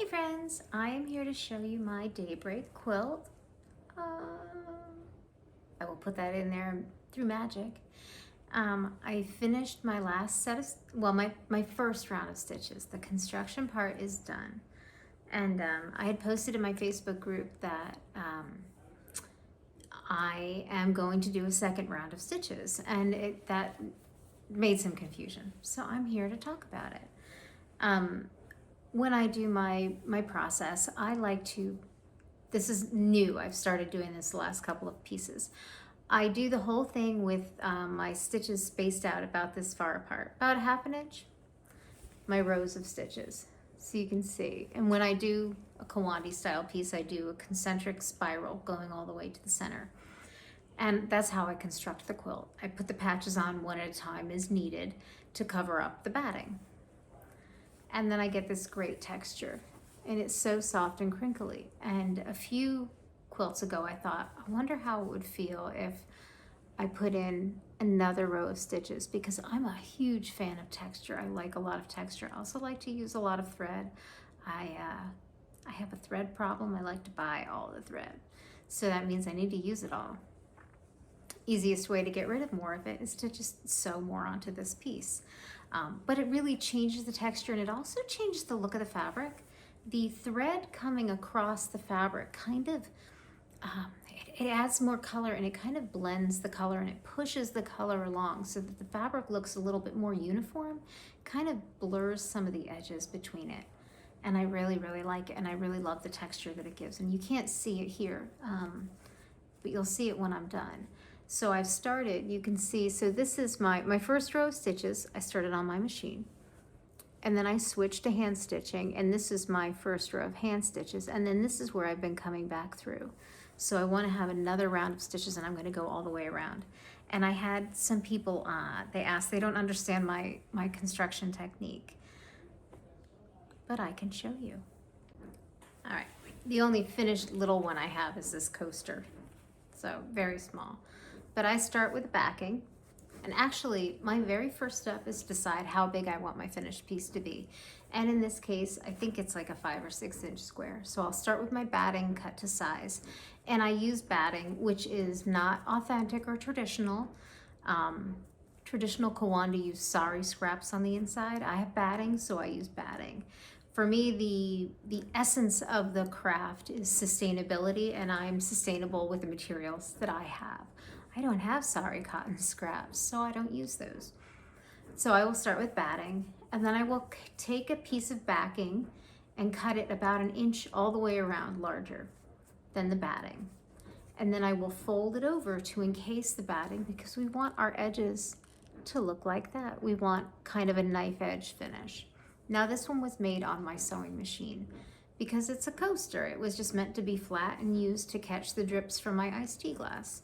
friends, I am here to show you my Daybreak quilt. I will put that in there through magic. I finished my last set of, my first round of stitches. The construction part is done. And I had posted in my Facebook group that I am going to do a second round of stitches, and that made some confusion. So I'm here to talk about it. When I do my process, I like to, this is new, I've started doing this the last couple of pieces. I do the whole thing with my stitches spaced out about this far apart, about 1/2 inch, my rows of stitches, so you can see. And when I do a Kawandi style piece, I do a concentric spiral going all the way to the center. And that's how I construct the quilt. I put the patches on one at a time as needed to cover up the batting. And then I get this great texture, and it's so soft and crinkly. And a few quilts ago, I thought, I wonder how it would feel if I put in another row of stitches, because I'm a huge fan of texture. I like a lot of texture. I also like to use a lot of thread. I have a thread problem. I like to buy all the thread. So that means I need to use it all. Easiest way to get rid of more of it is to just sew more onto this piece. But it really changes the texture, and it also changes the look of the fabric. The thread coming across the fabric kind of, it adds more color, and it kind of blends the color, and it pushes the color along so that the fabric looks a little bit more uniform, kind of blurs some of the edges between it. And I really, really like it, and I really love the texture that it gives. And you can't see it here, but you'll see it when I'm done. So I've started, you can see, so this is my first row of stitches. I started on my machine, and then I switched to hand stitching, and this is my first row of hand stitches, and then this is where I've been coming back through. So I want to have another round of stitches, and I'm going to go all the way around. And I had some people, they asked, they don't understand my construction technique, but I can show you. All right, the only finished little one I have is this coaster, so very small. But I start with backing, and actually my very first step is decide how big I want my finished piece to be. And in this case, I think it's like a 5 or 6 inch square. So I'll start with my batting cut to size. And I use batting, which is not authentic or traditional. Traditional Kawandi use sari scraps on the inside. I have batting, so I use batting. For me, the essence of the craft is sustainability, and I'm sustainable with the materials that I have. I don't have sari cotton scraps, so I don't use those. So I will start with batting, and then I will take a piece of backing and cut it about 1 inch all the way around, larger than the batting. And then I will fold it over to encase the batting, because we want our edges to look like that. We want kind of a knife edge finish. Now this one was made on my sewing machine because it's a coaster. It was just meant to be flat and used to catch the drips from my iced tea glass.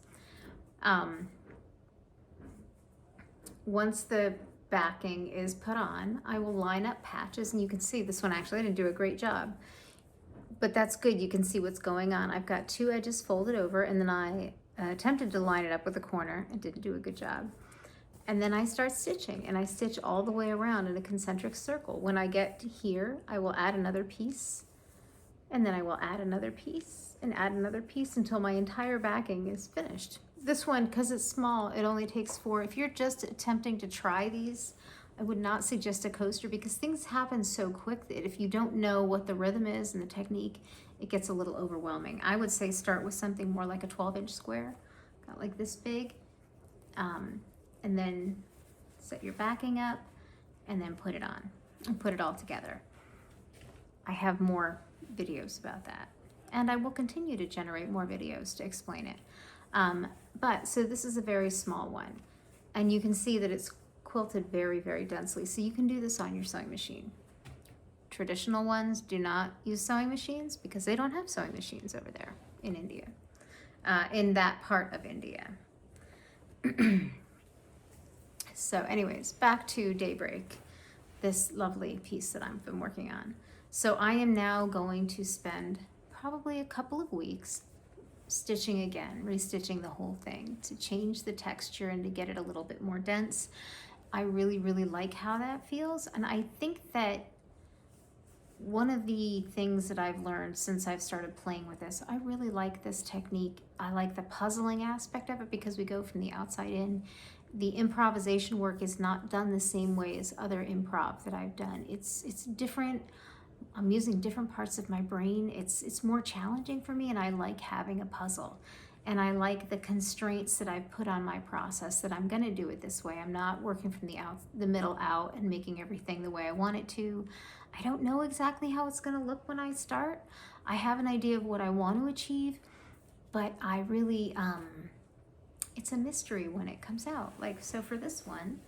Once the backing is put on, I will line up patches, and you can see this one actually I didn't do a great job, but that's good. You can see what's going on. I've got 2 edges folded over, and then I attempted to line it up with a corner and didn't do a good job. And then I start stitching, and I stitch all the way around in a concentric circle. When I get to here, I will add another piece, and then I will add another piece and add another piece until my entire backing is finished. This one, because it's small, it only takes 4. If you're just attempting to try these, I would not suggest a coaster, because things happen so quick that if you don't know what the rhythm is and the technique, it gets a little overwhelming. I would say start with something more like a 12 inch square, got like this big, and then set your backing up, and then put it on and put it all together. I have more videos about that, and I will continue to generate more videos to explain it. So this is a very small one, and you can see that it's quilted very, very densely. So you can do this on your sewing machine. Traditional ones do not use sewing machines because they don't have sewing machines over there in India, in that part of India. So anyways, back to Daybreak, this lovely piece that I've been working on. So I am now going to spend probably a couple of weeks stitching again, restitching the whole thing to change the texture and to get it a little bit more dense. I really, really like how that feels, and I think that one of the things that I've learned since I've started playing with this, I really like this technique. I like the puzzling aspect of it because we go from the outside in. The improvisation work is not done the same way as other improv that I've done. It's different. I'm using different parts of my brain. It's more challenging for me, and I like having a puzzle. And I like the constraints that I've put on my process, that I'm gonna do it this way. I'm not working from the middle out and making everything the way I want it to. I don't know exactly how it's gonna look when I start. I have an idea of what I want to achieve, but I really, it's a mystery when it comes out. Like, so for this one,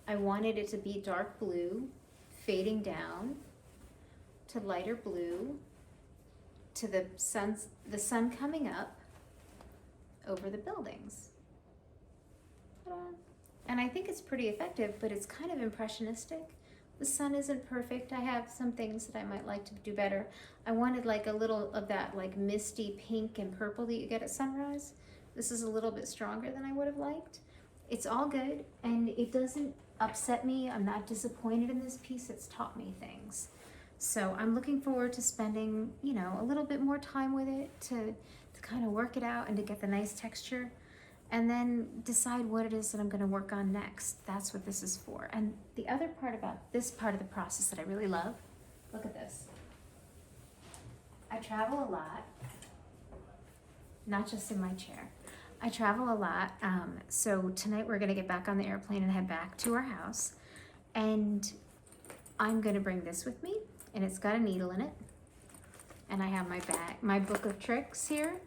I wanted it to be dark blue, fading down to lighter blue, to the sun coming up over the buildings. Ta-da. And I think it's pretty effective, but it's kind of impressionistic. The sun isn't perfect. I have some things that I might like to do better. I wanted like a little of that like misty pink and purple that you get at sunrise. This is a little bit stronger than I would have liked. It's all good, and it doesn't upset me. I'm not disappointed in this piece. It's taught me things. So I'm looking forward to spending, you know, a little bit more time with it to kind of work it out and to get the nice texture, and then decide what it is that I'm going to work on next. That's what this is for. And the other part about this part of the process that I really love, look at this. I travel a lot, not just in my chair. I travel a lot. So tonight we're going to get back on the airplane and head back to our house. And I'm going to bring this with me. And it's got a needle in it. And I have my book of tricks here.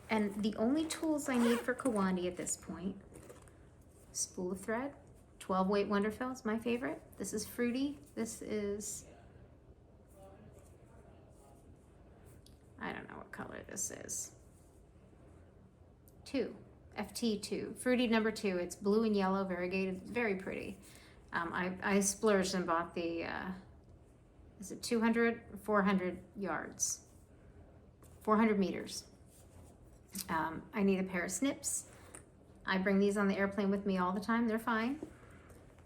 And the only tools I need for Kawandi at this point, spool of thread, 12 weight Wonderfell is my favorite. This is fruity. This is, I don't know what color this is. 2, FT2, fruity number 2. It's blue and yellow, variegated, very pretty. I splurged and bought the, is it 200, 400 yards, 400 meters. I need a pair of snips. I bring these on the airplane with me all the time. They're fine.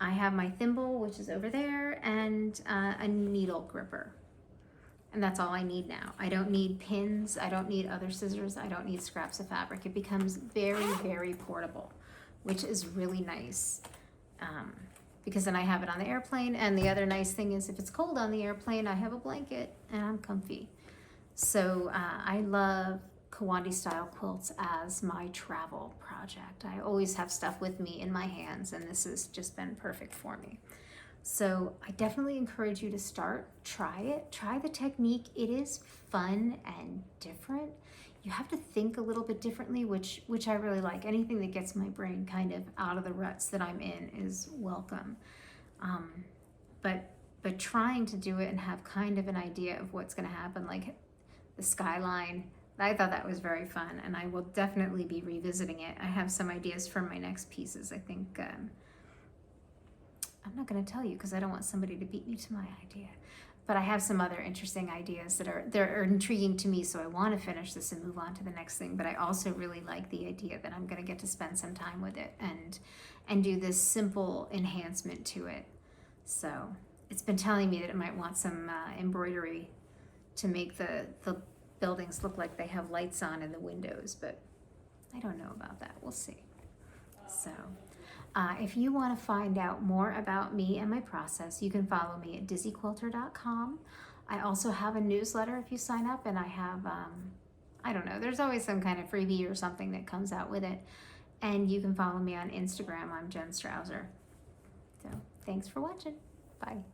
I have my thimble, which is over there, and a needle gripper. And that's all I need now. I don't need pins. I don't need other scissors. I don't need scraps of fabric. It becomes very, very portable, which is really nice. Because then I have it on the airplane, and the other nice thing is if it's cold on the airplane, I have a blanket and I'm comfy. So I love Kawandi style quilts as my travel project. I always have stuff with me in my hands, and this has just been perfect for me. So I definitely encourage you to start, try it, try the technique. It is fun and different. You have to think a little bit differently, which I really like. Anything that gets my brain kind of out of the ruts that I'm in is welcome. But trying to do it and have kind of an idea of what's going to happen, like the skyline, I thought that was very fun, and I will definitely be revisiting it. I have some ideas for my next pieces. I think I'm not going to tell you because I don't want somebody to beat me to my idea. But I have some other interesting ideas that are intriguing to me, so I want to finish this and move on to the next thing. But I also really like the idea that I'm going to get to spend some time with it and do this simple enhancement to it. So it's been telling me that it might want some embroidery to make the buildings look like they have lights on in the windows, but I don't know about that. We'll see. So if you want to find out more about me and my process, you can follow me at dizzyquilter.com. I also have a newsletter if you sign up, and I have, I don't know, there's always some kind of freebie or something that comes out with it. And you can follow me on Instagram. I'm Jen Strouser. So thanks for watching. Bye.